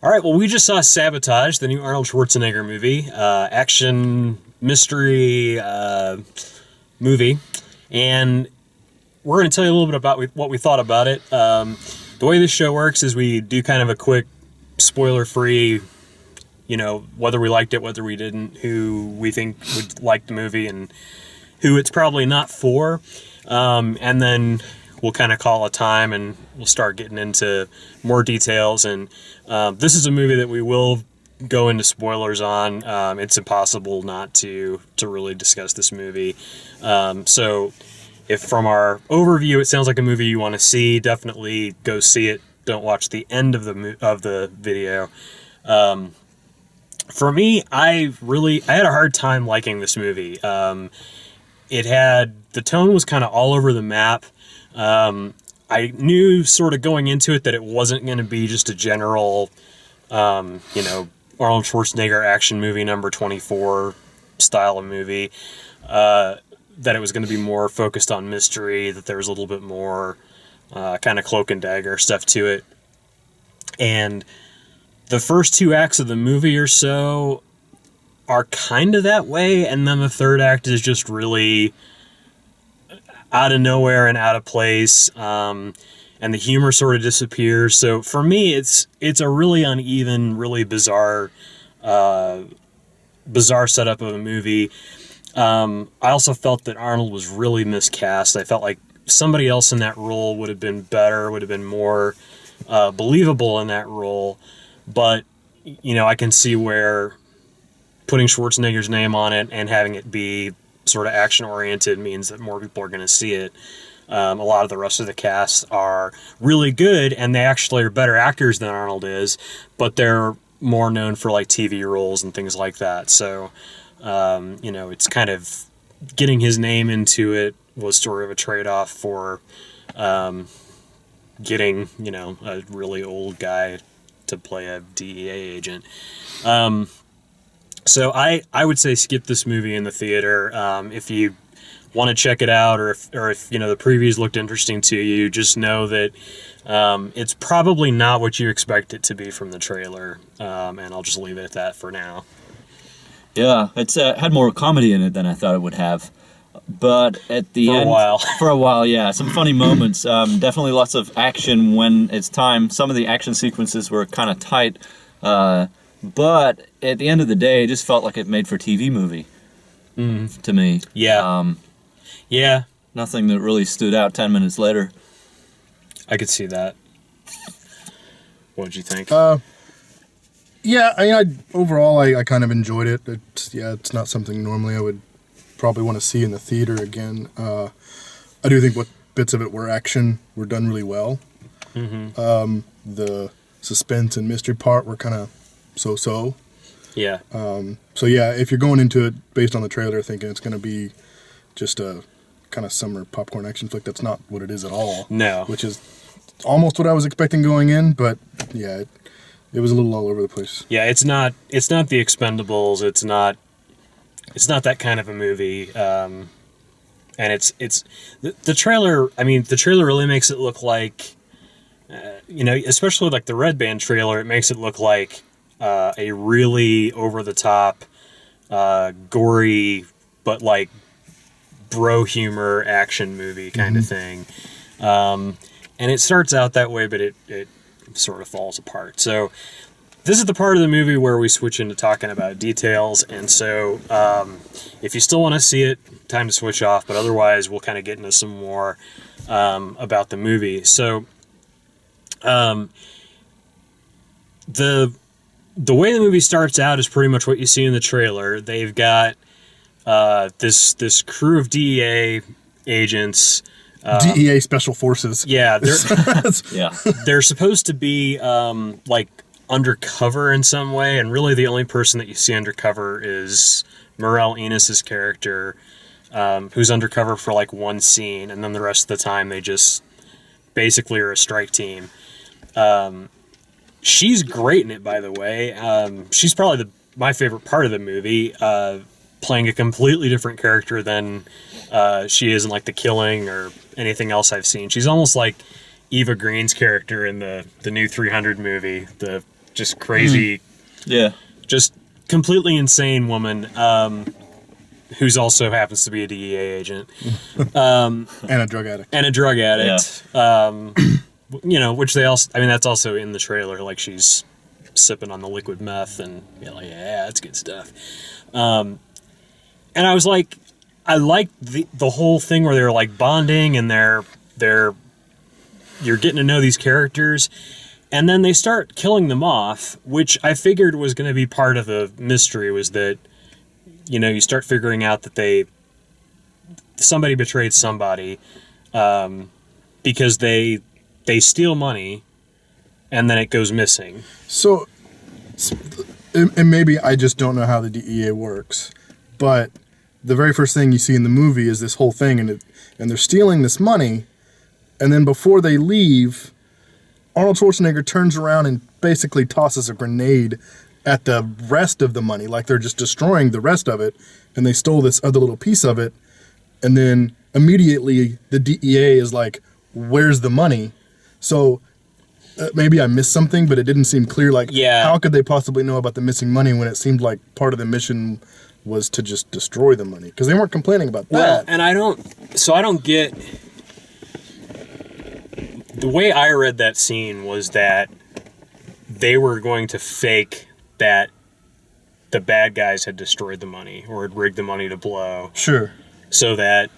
All right, well, we just saw Sabotage, the new Arnold Schwarzenegger movie, action mystery movie, and we're going to tell you a little bit about what we thought about it. The way this show works is we do kind of a quick, spoiler-free, whether we liked it, whether we didn't, who we think would like the movie, and who it's probably not for, and then we'll kind of call a time and we'll start getting into more details. And this is a movie that we will go into spoilers on. It's impossible not to really discuss this movie. So if from our overview it sounds like a movie you want to see, definitely go see it. Don't watch the end of the video. For me, I had a hard time liking this movie. The tone was kind of all over the map. I knew sort of going into it that it wasn't going to be just a general, Arnold Schwarzenegger action movie number 24 style of movie, that it was going to be more focused on mystery, that there was a little bit more kind of cloak and dagger stuff to it. And the first two acts of the movie or so are kind of that way, and then the third act is just really out of nowhere and out of place, and the humor sort of disappears. So for me, it's a really uneven, really bizarre setup of a movie. I also felt that Arnold was really miscast. I felt like somebody else in that role would have been better, would have been more believable in that role. But, I can see where putting Schwarzenegger's name on it and having it be sort of action-oriented means that more people are going to see it. A lot of the rest of the cast are really good, and they actually are better actors than Arnold is, but they're more known for like TV roles and things like that. So, it's kind of getting his name into it was sort of a trade-off for getting, a really old guy to play a DEA agent. So I would say skip this movie in the theater. If you want to check it out, or if the previews looked interesting to you, just know that it's probably not what you expect it to be from the trailer. And I'll just leave it at that for now. Yeah, it's had more comedy in it than I thought it would have. But at the end... For a while, yeah. Some funny moments. Definitely lots of action when it's time. Some of the action sequences were kind of tight. But at the end of the day, it just felt like it made for TV movie to me. Yeah. Yeah. Nothing that really stood out 10 minutes later. I could see that. What did you think? Overall, I kind of enjoyed it. It's not something normally I would probably want to see in the theater again. I do think what bits of it were action were done really well. Mm-hmm. The suspense and mystery part were kind of so. Yeah. If you're going into it based on the trailer thinking it's going to be just a kind of summer popcorn action flick, that's not what it is at all. No. Which is almost what I was expecting going in, but yeah, it was a little all over the place. Yeah, it's not the Expendables. It's not that kind of a movie. And it's the trailer. I mean, the trailer really makes it look like, especially like the Red Band trailer, it makes it look like a really over-the-top, gory, but like bro humor action movie kind of thing. And it starts out that way, but it sort of falls apart. So this is the part of the movie where we switch into talking about details. And so if you still want to see it, time to switch off. But otherwise, we'll kind of get into some more about the movie. So the way the movie starts out is pretty much what you see in the trailer. They've got this crew of DEA agents. DEA Special Forces. Yeah, Yeah. they're supposed to be like undercover in some way, and really the only person that you see undercover is Morel Enos's character, who's undercover for like one scene, and then the rest of the time they just basically are a strike team. She's great in it, by the way. She's probably my favorite part of the movie, playing a completely different character than she is in like The Killing or anything else I've seen. She's almost like Eva Green's character in the new 300 movie, the just crazy, just completely insane woman, who's also happens to be a DEA agent, and a drug addict, which they also, I mean, that's also in the trailer, like she's sipping on the liquid meth, and that's good stuff. And I was like, I liked the whole thing where they're like bonding and you're getting to know these characters, and then they start killing them off, which I figured was going to be part of the mystery, was that, you start figuring out that somebody betrayed somebody, because they steal money and then it goes missing. So, and maybe I just don't know how the DEA works, but the very first thing you see in the movie is this whole thing, and they're stealing this money, and then before they leave, Arnold Schwarzenegger turns around and basically tosses a grenade at the rest of the money, like they're just destroying the rest of it, and they stole this other little piece of it, and then immediately the DEA is like, where's the money? So maybe I missed something, but it didn't seem clear, like, how could they possibly know about the missing money when it seemed like part of the mission was to just destroy the money? Because they weren't complaining about that. Well, and I don't get... The way I read that scene was that they were going to fake that the bad guys had destroyed the money or had rigged the money to blow. Sure. So that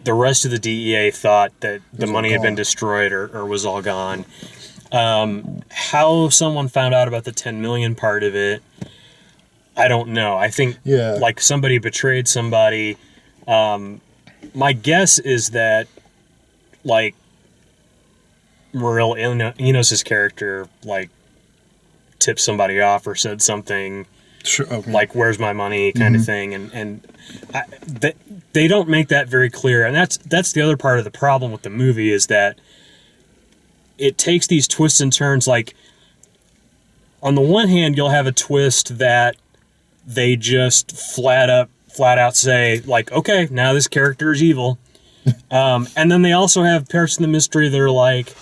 the rest of the DEA thought that the money had been destroyed or was all gone. How someone found out about the 10 million part of it, I don't know. I think like somebody betrayed somebody. My guess is that like Muriel Enos' character like tipped somebody off or said something like, where's my money kind of thing, and they don't make that very clear, and that's the other part of the problem with the movie, is that it takes these twists and turns. Like, on the one hand, you'll have a twist that they just flat out say, like, okay, now this character is evil. And then they also have parts of the mystery that are like,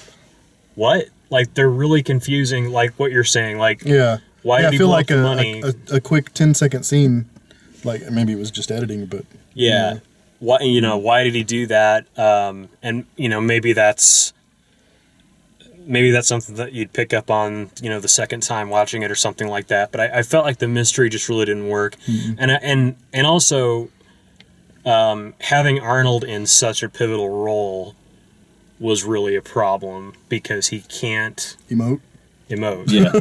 what? Like, they're really confusing, like what you're saying. Like, why did he blow up the money? A quick 10-second scene, like, maybe it was just editing, but... Why did he do that? And, maybe that's something that you'd pick up on, the second time watching it or something like that. But I felt like the mystery just really didn't work. And also, having Arnold in such a pivotal role was really a problem, because he can't emote. Yeah.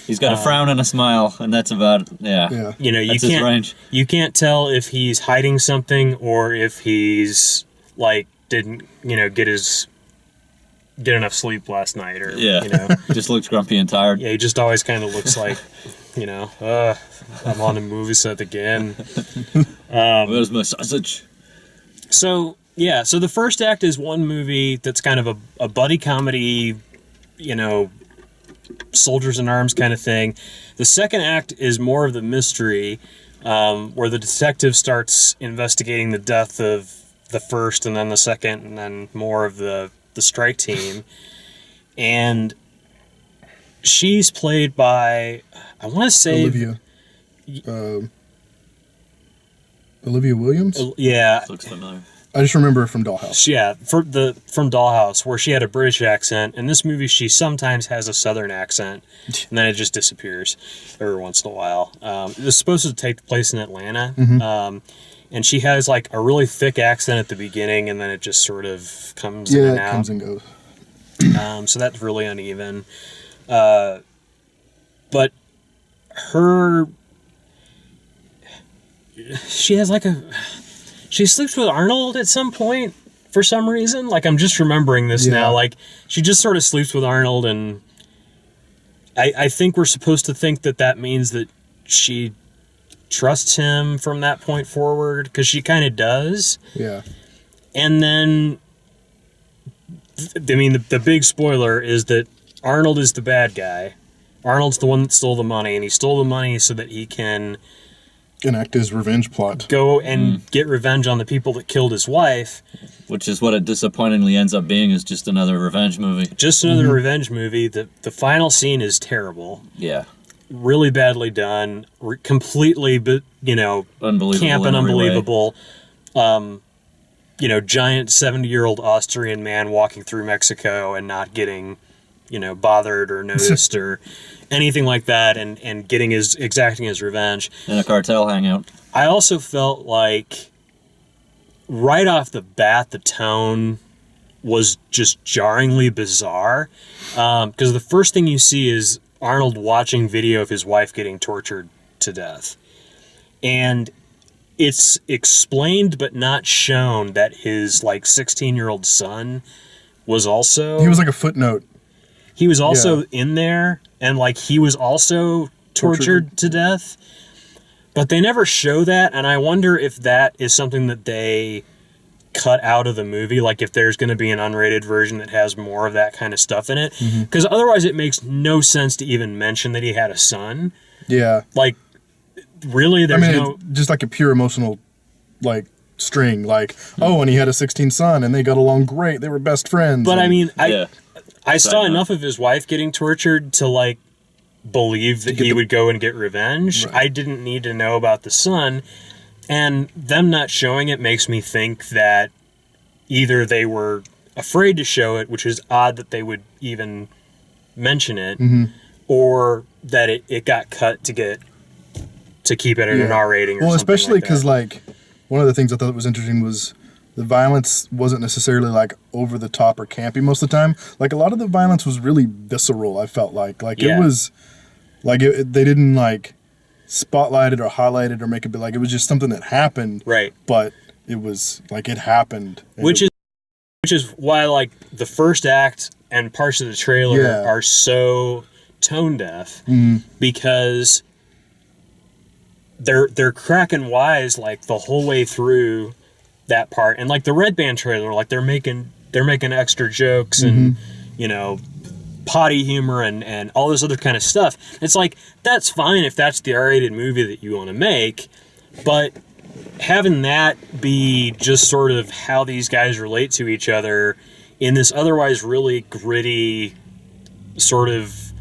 He's got a frown and a smile, and that's about that's his range. You can't tell if he's hiding something or if he's like didn't get enough sleep last night, or just looks grumpy and tired. Yeah, he just always kind of looks like I'm on a movie set again. Where's my sausage? So the first act is one movie that's kind of a buddy comedy, soldiers in arms kind of thing. The second act is more of the mystery, where the detective starts investigating the death of the first and then the second, and then more of the strike team. And she's played by, I want to say... Olivia Williams? Yeah. Looks familiar. I just remember her from Dollhouse. Yeah, from Dollhouse, where she had a British accent. In this movie, she sometimes has a Southern accent, and then it just disappears every once in a while. It's supposed to take place in Atlanta, and she has like a really thick accent at the beginning, and then it just sort of comes in and out. Yeah, it comes and goes. So that's really uneven. But she has like she sleeps with Arnold at some point for some reason. Like, I'm just remembering this now. Like, she just sort of sleeps with Arnold, and I think we're supposed to think that means that she trusts him from that point forward, because she kind of does. Yeah. And then, I mean, the big spoiler is that Arnold is the bad guy. Arnold's the one that stole the money, and he stole the money so that he can enact his revenge plot. Go and get revenge on the people that killed his wife. Which is what it disappointingly ends up being, is just another revenge movie. Just another revenge movie. The final scene is terrible. Yeah. Really badly done. Completely, unbelievable camp and unbelievable. Giant 70-year-old Austrian man walking through Mexico and not getting, bothered or noticed or anything like that, and exacting his revenge. In a cartel hangout. I also felt like right off the bat, the tone was just jarringly bizarre. Because the first thing you see is Arnold watching video of his wife getting tortured to death. And it's explained but not shown that his 16-year-old son was also... He was like a footnote. He was also in there, and he was also tortured to death. But they never show that, and I wonder if that is something that they cut out of the movie, if there's going to be an unrated version that has more of that kind of stuff in it. Because otherwise it makes no sense to even mention that he had a son. Yeah. Really, there's just like a pure emotional, string. And he had a 16 son, and they got along great. They were best friends. But I saw enough of his wife getting tortured to believe that he would go and get revenge. Right. I didn't need to know about the son, and them not showing it makes me think that either they were afraid to show it, which is odd that they would even mention it, or that it got cut to keep it at an R rating. Or well, something especially because one of the things I thought was interesting was the violence wasn't necessarily over the top or campy most of the time. A lot of the violence was really visceral. I felt it was they didn't spotlight it or highlight it or make it be it was just something that happened. Right. But it was it happened. Which is why the first act and parts of the trailer are so tone deaf, because they're cracking wise the whole way through that part, and the Red Band trailer, they're making extra jokes and potty humor and all this other kind of stuff. It's that's fine if that's the R-rated movie that you want to make, but having that be just sort of how these guys relate to each other in this otherwise really gritty sort of...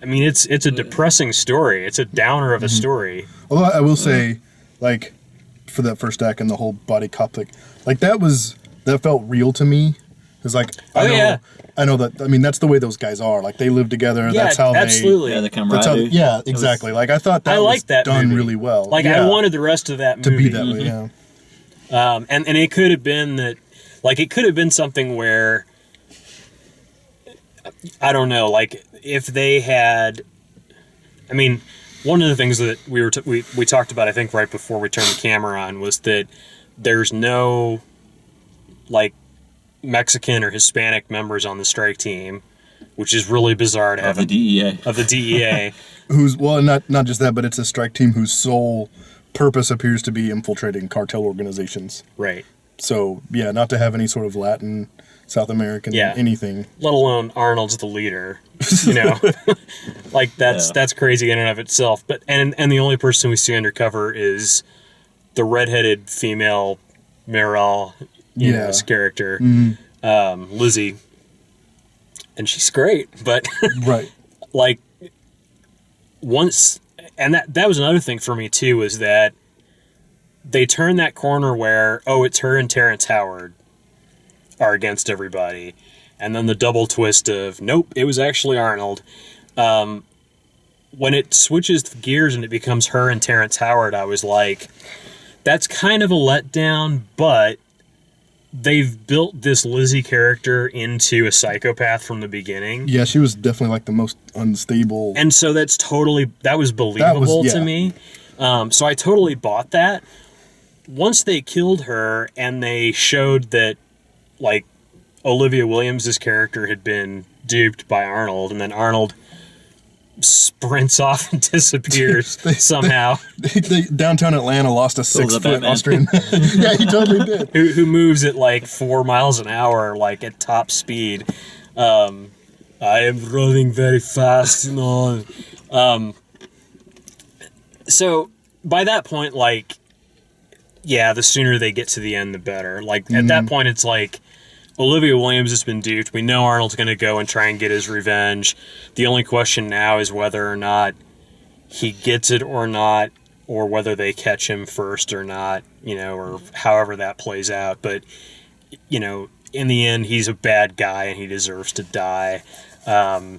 it's a depressing story. It's a downer of a story. Although I will say, for that first act and the whole body cop thing, that felt real to me. Because I know that. That's the way those guys are. They live together. Yeah, that's how absolutely. Yeah, the camaraderie. Exactly. I thought that was done really well. I wanted the rest of that movie to be that way. Yeah. And it could have been that. It could have been something where, I don't know. If they had, one of the things that we talked about, I think right before we turned the camera on, was that there's no Mexican or Hispanic members on the strike team, which is really bizarre to have the DEA. Of the DEA. Who's not just that, but it's a strike team whose sole purpose appears to be infiltrating cartel organizations. Right. So not to have any sort of Latin, South American, anything. Let alone Arnold's the leader. That's crazy in and of itself. But and the only person we see undercover is the redheaded female Meryl, character, Lizzie, and she's great. But right, once, and that was another thing for me too, was that they turned that corner where it's her and Terrence Howard are against everybody. And then the double twist of, nope, it was actually Arnold. When it switches gears and it becomes her and Terrence Howard, I was like, that's kind of a letdown, but they've built this Lizzie character into a psychopath from the beginning. Yeah, she was definitely the most unstable. And so that was believable to me. So I totally bought that. Once they killed her and they showed that, Olivia Williams' character had been duped by Arnold, and then Arnold sprints off and disappears somehow. Downtown Atlanta lost a 6-foot Austrian. Yeah, he totally did. Who moves at 4 miles an hour, at top speed. I am running very fast, So by that point, like, yeah, the sooner they get to the end, the better. Like, at that point, it's like, Olivia Williams has been duped. We know Arnold's going to go and try and get his revenge. The only question now is whether or not he gets it or not, or whether they catch him first or not, you know, or however that plays out. But, you know, in the end, he's a bad guy and he deserves to die.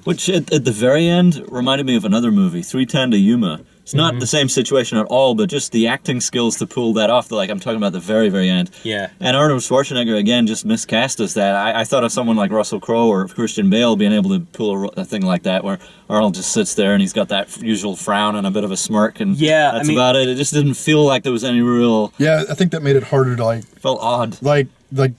Which, at the very end, reminded me of another movie, 3:10 to Yuma. It's not the same situation at all, but just the acting skills to pull that off. Like, I'm talking about the very, very end. Yeah. And Arnold Schwarzenegger, again, just miscast as that. I thought of someone like Russell Crowe or Christian Bale being able to pull a thing like that, where Arnold just sits there and he's got that usual frown and a bit of a smirk, and that's about it. It just didn't feel like there was any real... Yeah, I think that made it harder to, like... Felt odd. Like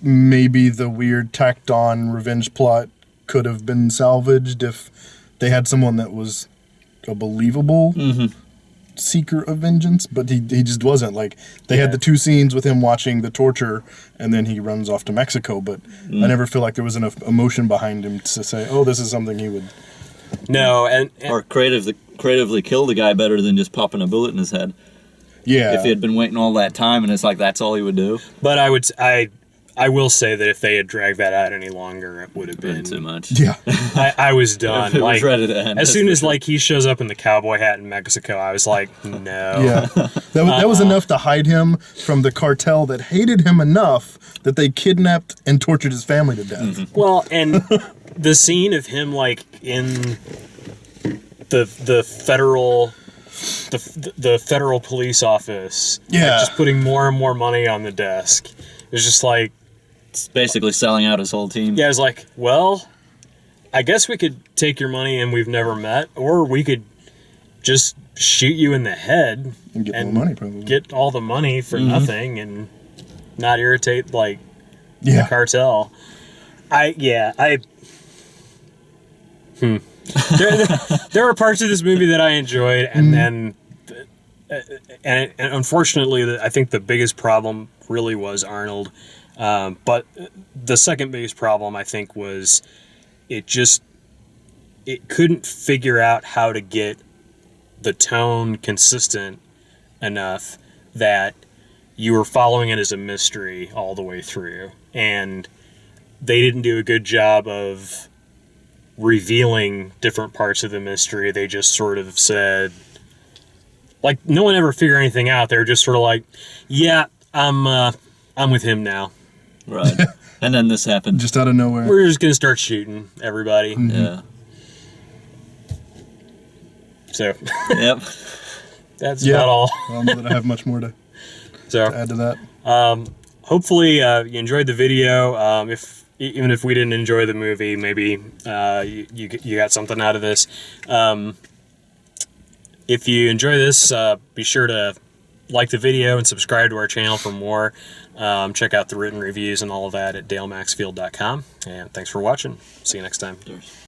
maybe the weird tacked-on revenge plot could have been salvaged if they had someone that was a believable... seeker of vengeance, but he just wasn't. Like, they had the two scenes with him watching the torture, and then he runs off to Mexico, but I never feel like there was enough emotion behind him to say, oh, this is something he would... No, and or creatively kill the guy better than just popping a bullet in his head. Yeah. If he had been waiting all that time, and it's like, that's all he would do. But I will say that if they had dragged that out any longer, it would have been too much. Yeah. I was done. It like, was ready to end. As soon as like he shows up in the cowboy hat in Mexico, I was like, no. Yeah. That was enough to hide him from the cartel that hated him enough that they kidnapped and tortured his family to death. Well, and the scene of him like in the federal police office, like, just putting more and more money on the desk. It's just like, it's basically selling out his whole team. Yeah, I was like, well, I guess we could take your money and we've never met, or we could just shoot you in the head and get more money, probably. Get all the money for nothing and not irritate like the cartel. There are parts of this movie that I enjoyed, and then and unfortunately, I think the biggest problem really was Arnold. But the second biggest problem, I think, was it couldn't figure out how to get the tone consistent enough that you were following it as a mystery all the way through. And they didn't do a good job of revealing different parts of the mystery. They just sort of said, like, no one ever figured anything out. They were just sort of like, yeah, I'm with him now. Right. And then this happened. Just out of nowhere. We're just going to start shooting everybody. Yeah. So. Yep. That's about all. I don't know that I have much more to add to that. Hopefully you enjoyed the video. Even if we didn't enjoy the movie, maybe you got something out of this. If you enjoy this, be sure to like the video and subscribe to our channel for more. Check out the written reviews and all of that at dalemaxfield.com. And thanks for watching. See you next time. Cheers.